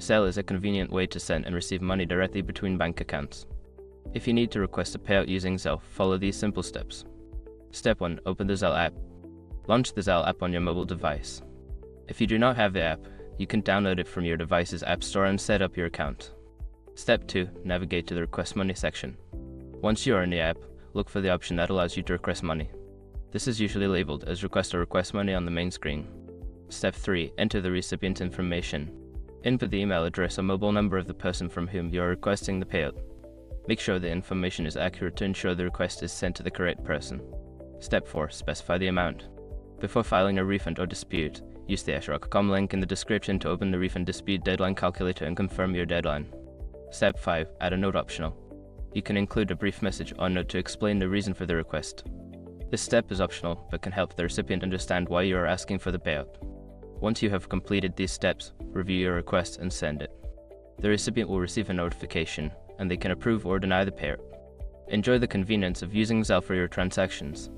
Zelle is a convenient way to send and receive money directly between bank accounts. If you need to request a payout using Zelle, follow these simple steps. Step 1. Open the Zelle app. Launch the Zelle app on your mobile device. If you do not have the app, you can download it from your device's app store and set up your account. Step 2. Navigate to the Request Money section. Once you are in the app, look for the option that allows you to request money. This is usually labeled as Request or Request Money on the main screen. Step 3. Enter the recipient information. Input the email address or mobile number of the person from whom you are requesting the payout. Make sure the information is accurate to ensure the request is sent to the correct person. Step 4. Specify the amount. Before filing a refund or dispute, use the ashrock.com link in the description to open the refund dispute deadline calculator and confirm your deadline. Step 5. Add a note optional. You can include a brief message or note to explain the reason for the request. This step is optional but can help the recipient understand why you are asking for the payout. Once you have completed these steps, review your request and send it. The recipient will receive a notification, and they can approve or deny the payout. Enjoy the convenience of using Zelle for your transactions.